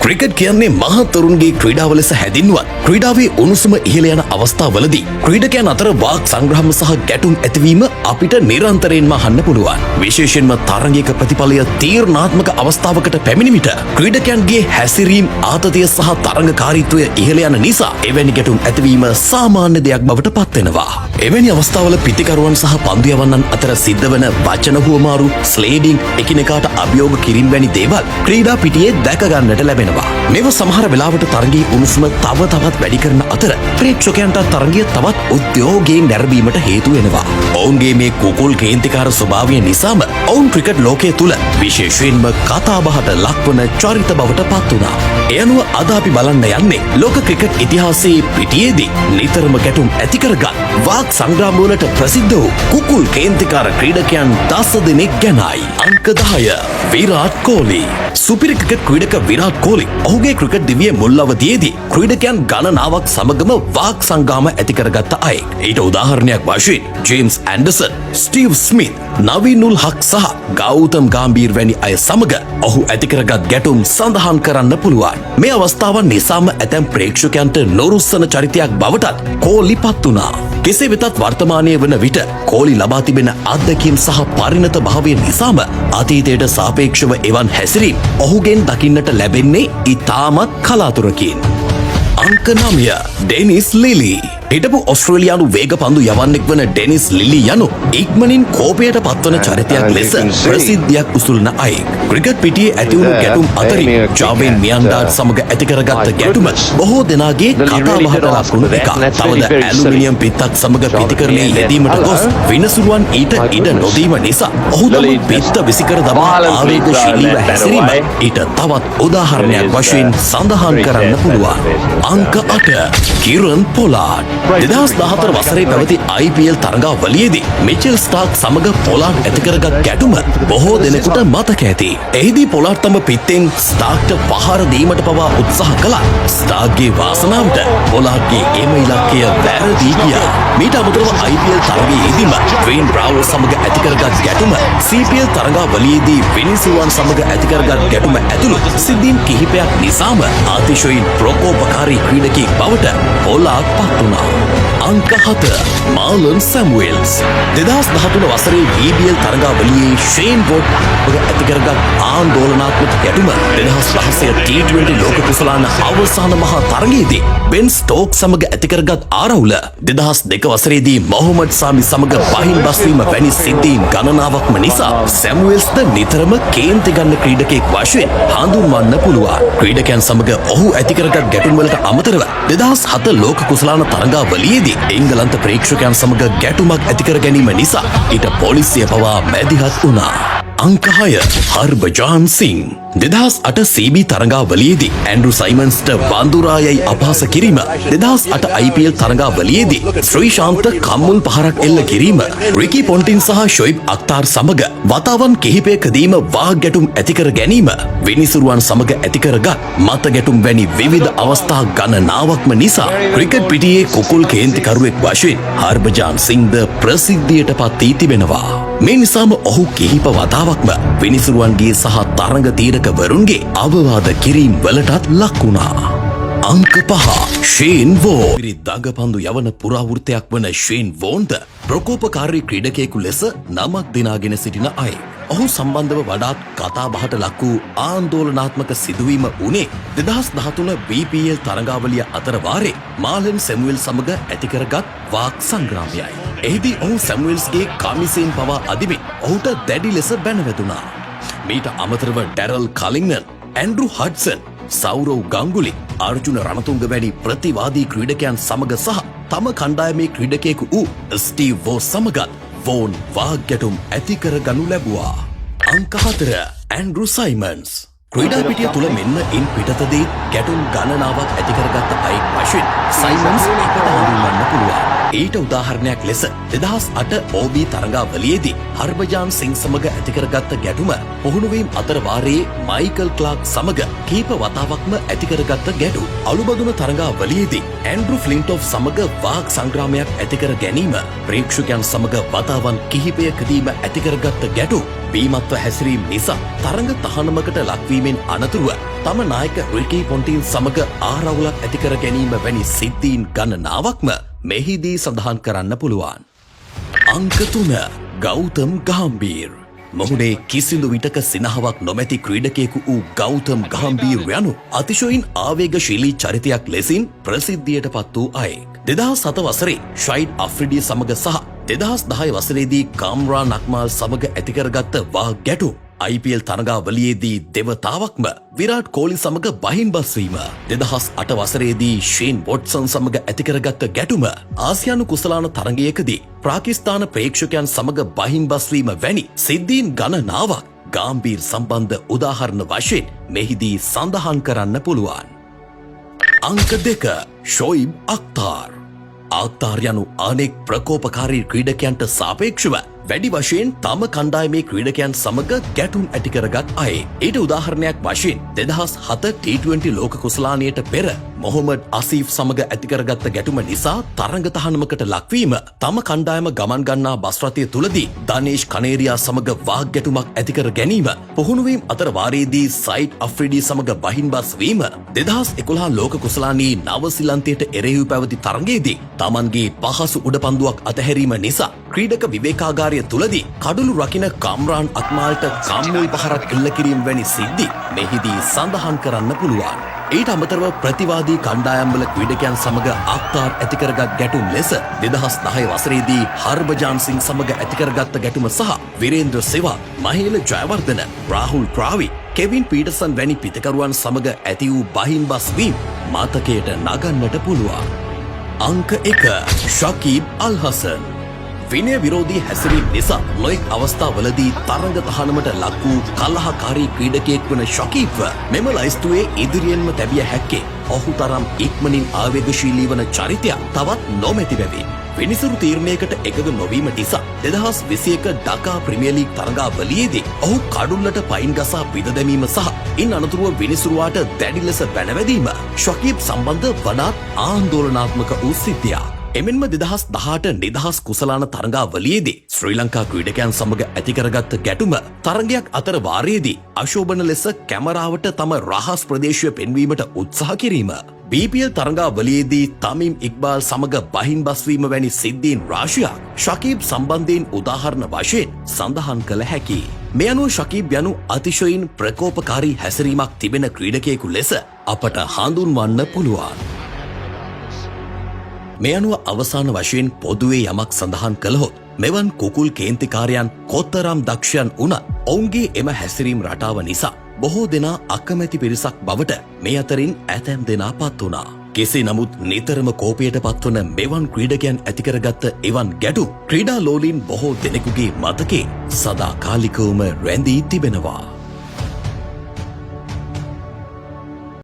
Cricket කියන්නේ මහත් තරුණගේ ක්‍රීඩාව ලෙස හැදින්වුවත් ක්‍රීඩාවේ උණුසුම ඉහළ යන අවස්ථාවලදී ක්‍රීඩකයන් අතර වාක් සංග්‍රහම සහ ගැටුම් ඇතිවීම අපිට නිරන්තරයෙන්ම අහන්න පුළුවන්. විශේෂයෙන්ම තරගයක ප්‍රතිඵලය තීරණාත්මක අවස්ථාවකට පැමිණි විට ක්‍රීඩකයන්ගේ හැසිරීම් ආතතිය සහ තරඟකාරීත්වය ඉහළ යන නිසා එවැනි ගැටුම් ඇතිවීම සාමාන්‍ය දෙයක් බවට පත්වෙනවා. එවැනි අවස්ථාවල පිතිකරුවන් සහ පන්දු යවන්නන් අතර සිද්ධ වන වචන හුවමාරු, ස්ලේඩිං, එකිනෙකාට අභියෝග කිරීම වැනි දේවල් ක්‍රීඩා පිටියේ දැක ගන්නට ලැබෙනවා. මේව සමහර වෙලාවට තරගයේ උණුසුම තව තවත් වැඩි කරන අතර ප්‍රේක්ෂකයන්ට තරගය තවත් උද්‍යෝගයෙන් නැරඹීමට හේතු වෙනවා. ඔවුන්ගේ මේ කුකුල් කේන්තිකාර ස්වභාවය නිසාම ඔවුන් ක්‍රිකට් ලෝකයේ තුල විශේෂයෙන්ම කතාබහට ලක්වන චරිත බවට පත් වුණා. ඒ අනුව අද අපි බලන්න යන්නේ ලෝක ක්‍රිකට් ඉතිහාසයේ පිටියේදී නිතරම ගැටුම් ඇති කරගත් වාක් සංග්‍රාම වලට ප්‍රසිද්ධ වූ කුකුල් කේන්තිකාර ක්‍රීඩකයන් 10 දෙනෙක් ගැනයි. අංක 10 විරාට් කෝලි. සුපිරි ක්‍රිකට් ක්‍රීඩක විරාට් කෝලි ඔහුගේ ක්‍රිකට් දිවියේ මුල් අවධියේදී ක්‍රීඩකයන් ගණනාවක් සමගම වාක් සංගාම ඇති කරගත්ත අයෙක්. ඊට උදාහරණයක් වශයෙන් James Anderson, Steve Smith, Naveen ul Haq සහ ගෞතම් ගාම්බීර් වැනි අය සමග ඔහු ඇති කරගත් ගැටුම් සඳහන් කරන්න පුළුවන්. මේ අවස්ථාවන් නිසාම ඇතැම් ප්‍රේක්ෂකයන්ට නොරුස්සන චරිතයක් බවටත් කෝලි පත් වුණා. කෙසේ වෙතත් වර්තමානයේ වන විට කෝලි ලබා තිබෙන අත්දැකීම් සහ පරිණත භාවය නිසාම අතීතයට සාපේක්ෂව එවන් හැසිරීම් ඔහුගෙන් දකින්නට ලැබෙන්නේ ඉතාමත් කලාතුරකින්. අංක 9 ඩෙනිස් ලිලි. හිටපු ඔස්ට්‍රේලියානු වේග පන්දු යවන්නෙක් වන ඩෙනිස් ලිලි යනු ඉක්මනින් කෝපයට පත්වන චරිතයක් ලෙස ප්‍රසිද්ධියක් උසුලන අයෙක්. ක්‍රිකට් පිටියේ ඇතිවුණු ගැටුම් අතරින් ජාවෙන් මියන්ඩාර් සමග ඇති කරගත්ත ගැටුම බොහෝ දෙනාගේ කතාබහට ලක්වුණු එකක්. තවද ඇලුමිනියම් පිත්තක් සමග පිතිකරණයේ යෙදීමට ගොස් විනසුරුවන් ඊට ඉඩ නොදීම නිසා ඔහු තම පිත්ත විසිකර දමා ආවේගශීලීව හැසිරීම ඊට තවත් උදාහරණයක් වශයෙන් සඳහන් කරන්න පුළුවන්. අංක 8 කිරන් පොලාඩ්. 2014 වසරේ පැවති IPL තරගාවලියේදී මිචෙල් ස්ටාර්ක් සමග පොලාඩ් ඇති කරගත් ගැටුම බොහෝ දෙනෙකුට මතක ඇති. එහිදී පොලාඩ් තම පිත්තෙන් ස්ටාර්ක්ට පහර දීමට පවා උත්සාහ කළා. ස්ටාර්ක්ගේ වාසනාවට පොලාඩ්ගේ එම ඉලක්කය වැරදී ගියා. මීට අමතරව IPL තරගයේදීම ඩ්වේන් බ්‍රවුන් සමග ඇති කරගත් ගැටුම, CPL තරගාවලියේදී විනිසුරුවන් සමග ඇති කරගත් ගැටුම ඇතුළු සිද්ධීන් කිහිපයක් නිසාම අතිශයින් ප්‍රකෝපකාරී ක්‍රීඩකයෙක් බවට පොලාඩ් පත් වුණා. අංක 7 මාලන් සැමුවෙල්ස්. 2013 වසරේ BBL තරගාවලියේ ෂේන් වොඩ් ඇති කරගත් ආందోලනාත්මක ගැටුම 2016 T20 ලෝක කුසලාන අවසාන මහා තරගයේදී බෙන් ස්ටෝක් සමග ඇති කරගත් ආරවුල 2002 වසරේදී මොහොමඩ් සාමි සමග පහින් බස්වීම වැනි සිද්ධීන් ගණනාවක්ම නිසා සැමුවෙල්ස්ද නිතරම කේන්ති ගන්න ක්‍රීඩකයෙක් වශයෙන් හඳුන්වන්න පුළුවන්. ක්‍රීඩකයන් සමග ඔහු ඇති කරගත් ගැටුම් වලට අමතරව 2007 ලෝක කුසලාන තරගාවලියේදී එංගලන්ත ප්‍රේක්ෂකයන් සමග ගැටුමක් ඇති කර ගැනීම නිසා ඊට පොලිසිය පවා මැදිහත් වුණා. අංක 6 හර්භජාන් සිං. 2008 CB තරගාවලියේදී ඇන්ඩ්‍රු සයිමන්ස්ට වඳුරායයි අපහාස කිරීම, 2008 IPL තරගාවලියේදී ශ්‍රීශාන්ත කම්මුල් පහරක් එල්ල කිරීම, රිකි පොන්ටින් සහ ෂොයිබ් අක්තාර් සමග වතාවන් කිහිපයකදීම වාග් ගැටුම් ඇති කර ගැනීම, විනිසුරුවන් සමග ඇති කරගත් මත ගැටුම් වැනි විවිධ අවස්ථා ගණනාවක්ම නිසා ක්‍රිකට් පිටියේ කුකුල් කේන්තිකරුවෙක් වශයෙන් හර්භජාන් සිංද ප්‍රසිද්ධියට පත් වී තිබෙනවා. මේ නිසාම ඔහු කිහිප වතාවක්ම විනිසුරුවන්ගේ සහ තරඟ තීරකවරුන්ගේ අවවාද කිරීම් වලටත් ලක් වුණා. අංක 5 ෂේන් වෝන්. දඟපන්දු යවන පුරාවෘත්තයක් වන ෂේන් වෝන්ද ප්‍රකෝපකාරී ක්‍රීඩකයෙකු ලෙස නමක් දිනාගෙන සිටින අය. ඔහු සම්බන්ධව වඩාත් කතාබහට ලක් වූ ආందోලනාත්මක සිදුවීම වුණේ 2013 BPL තරගාවලිය අතර වාරේ මාලන් සැමුවෙල් සමග ඇති කරගත් වාක් සංග්‍රාමයයි. එහිදී ඔහු සැමුවෙල්ස්ගේ කමිසයෙන් පවා අදිමින් ඔහුට දැඩි ලෙස බැනවැදුනා. මීට අමතරව Darrell කලින්ගන්, Andrew Hudson, සෞරව් ගංගුලි, Arjuna Ranatunga වැනි ප්‍රතිවාදී ක්‍රීඩකයන් සමග සහ තම කණ්ඩායමේ ක්‍රීඩකයෙකු වූ ස්ටීව් වෝ සමගත් වෝන් වාග් ගැටුම් ඇති කර ගනු ලැබුවා. අංක 4 ඇන්ඩ්‍රු සයිමන්ස්. ක්‍රීඩා පිටිය තුළ මෙන්න ඉන් පිටතදී ගැටුම් ගණනාවක් ඇති කරගත්ත අයෙක් වශයෙන් සයිමන්ස් එකට හඳුන්වන්න පුළුවන්. ඊට උදාහරණයක් ලෙස 2008 OB තරඟාවලියේදී හර්බජාන් සිං සමග ඇතිකරගත්ත ගැටුම, පුහුණුවීම් අතර වාරයේ මයිකල් ක්ලාක් සමග කීප වතාවක්ම ඇතිකරගත්ත ගැටු, අලුබදුන තරඟාවලියේදී ඇන්ඩ්‍රු ෆ්ලින්ටොෆ් සමග වාක් සංග්‍රාමයක් ඇතිකර ගැනීම, ප්‍රේක්ෂකයන් සමග වතාවන් කිහිපයකදීම ඇතිකරගත්ත ගැටු, බීමත්ව හැසිරීම නිසා තරඟ තහනමකට ලක්වීමෙන් අනතුරුව තම නායක රිකී පොන්ටින් සමග ආරවුලක් ඇතිකර ගැනීම වැනි සිද්ධීන් ගණනාවක්ම මෙහිදී සඳහන් කරන්න පුළුවන්. අංක 3. ගෞතම් ගාම්බීර්. මොහුනේ කිසිදු විටක සිනහවක් නොමැති ක්‍රීඩකයෙකු වූ ගෞතම් ගාම්බීර් යනු අතිශයින් ආවේගශීලී චරිතයක් ලෙසින් ප්‍රසිද්ධියට පත් වූ අයෙක්. 2007 වසරේ ෂයිඩ් අෆ්රිඩි සමග සහ 2010 වසරේදී කාම්රා නක්මාල් සමග ඇතිකරගත්ත වා ගැටු, IPL තරඟාවලියේදී දෙවතාවක්ම විරාට් කෝලි සමග බහින්බස් වීම, 2008 වසරේදී ෂේන් වොට්සන් සමග ඇතිකරගත්ත ගැටුම, ආසියානු කුසලාන තරඟයකදී පාකිස්තාන ප්‍රේක්ෂකයන් සමග බහින්බස් වීම වැනි සිද්ධීන් ගණනාවක් ගාම්බීර් සම්බන්ධ උදාහරණ වශයෙන් මෙහිදී සඳහන් කරන්න පුළුවන්. අංක 2. ෂොයිබ් අක්තාර්. අක්තාර් යනු අනෙක් ප්‍රකෝපකාරී ක්‍රීඩකයන්ට සාපේක්ෂව වැඩි වශයෙන් තම කණ්ඩායමේ ක්‍රීඩකයන් සමග ගැටුම් ඇතිකරගත් අය. ඊට උදාහරණයක් වශයෙන් 2007 T20 ලෝක කුසලානයට පෙර මොහොමඩ් අසීෆ් සමග ඇතිකරගත්ත ගැටුම නිසා තරඟ තහනමකට ලක්වීම, තම කණ්ඩායම ගමන් ගන්නා බස් රථය තුලදී දනේෂ් කනේරියා සමග වාග් ගැටුමක් ඇතිකර ගැනීම, පුහුණුවීම් අතර වාරයේදී සයිඩ් අෆ්රිඩි සමග බහින්බස් වීම, 2011 ලෝක කුසලානයේ නවසිලන්තයට එරෙහිව පැවති තරඟයේදී තමන්ගේ පහසු උඩපන්දුවක් අතහැරීම නිසා ක්‍රීඩක විවේකාගාරය තුලදී කඩුළු රකින කාම්රාන් අක්මාල්ට කම්මුල් පහරක් එල්ල කිරීම වැනි සිද්ධි මෙහිදී සඳහන් කරන්න පුළුවන්. ඊට අමතරව ප්‍රතිවාදී කණ්ඩායම්වල ක්‍රීඩකයන් සමග අක්තාර් ඇතිකරගත් ගැටුම් ලෙස 2010 වසරේදී හර්බජාන් සිං සමග ඇතිකරගත්ත ගැටුම සහ විරේන්ද්‍ර සෙවා, මහේල ජයවර්ධන, රාහුල් ට්‍රාවි, කෙවින් පීටර්සන් වැනි පිටකරුවන් සමග ඇති වූ බහින්බස් වීම මතකයට නගන්නට පුළුවන්. අංක 1. ශකීබ් අල් හසන්. විනය විරෝධී හැසිරීම නිසා නොයෙක් අවස්ථාවලදී තරඟ තහනමට ලක් වූ කලහකාරී ක්‍රීඩකයෙක් වන ශකීබ්ව මෙම ලයිස්තුවේ ඉදිරියෙන්ම තැබිය හැක්කේ ඔහු තරම් ඉක්මනින් ආවේගශීලී වන චරිතයක් තවත් නොමැති බැවින්. විනිසුරු තීරණයකට එකඟ නොවීම නිසා 2021 ඩකා ප්‍රීමියර් ලීග් තරඟාවලියේදී ඔහු කඩුල්ලට පයින් ගසා පිට දැමීම සහ ඉන් අනතුරුව විනිසුරුවාට දැඩි ලෙස බැනවැදීම ශකීබ් සම්බන්ධ වඩාත් ආందోලනාත්මක වූ සිද්ධියක්. එමෙන්ම 2018 නිදහස් කුසලාන තරඟාවලියේදී ශ්‍රී ලංකා ක්‍රීඩකයන් සමග ඇතිකරගත්ත ගැටුම, තරඟයක් අතර වාරයේදී අශෝභන ලෙස කැමරාවට තම රහස් ප්‍රදේශය පෙන්වීමට උත්සාහ කිරීම, BPL තරඟාවලියේදී තමීම් ඉක්බාල් සමග බහින්බස් වීම වැනි සිද්ධීන් රාශියක් ශකීබ් සම්බන්ධයෙන් උදාහරණ වශයෙන් සඳහන් කළ හැකියි. මේ අනුව ශකීබ් යනු අතිශයින් ප්‍රකෝපකාරී හැසිරීමක් තිබෙන ක්‍රීඩකයෙකු ලෙස අපට හඳුන්වන්න පුළුවන්. මේ අනුව අවසාන වශයෙන් පොදුවේ යමක් සඳහන් කළහොත් මෙවන් කුකුල් කේන්තිකාරයන් කොතරම් දක්ෂයන් වුණත් ඔවුන්ගේ එම හැසිරීම් රටාව නිසා බොහෝ දෙනා අකමැති පිරිසක් බවට මේ අතරින් ඇතැම් දෙනා පත් වුණා. කෙසේ නමුත් නිතරම කෝපයට පත්වන මෙවන් ක්‍රීඩකයන් ඇතිකරගත්ත එවන් ගැටුම් ක්‍රීඩා ලෝලීන් බොහෝ දෙනෙකුගේ මතකේ සදාකාලිකවම රැඳී තිබෙනවා.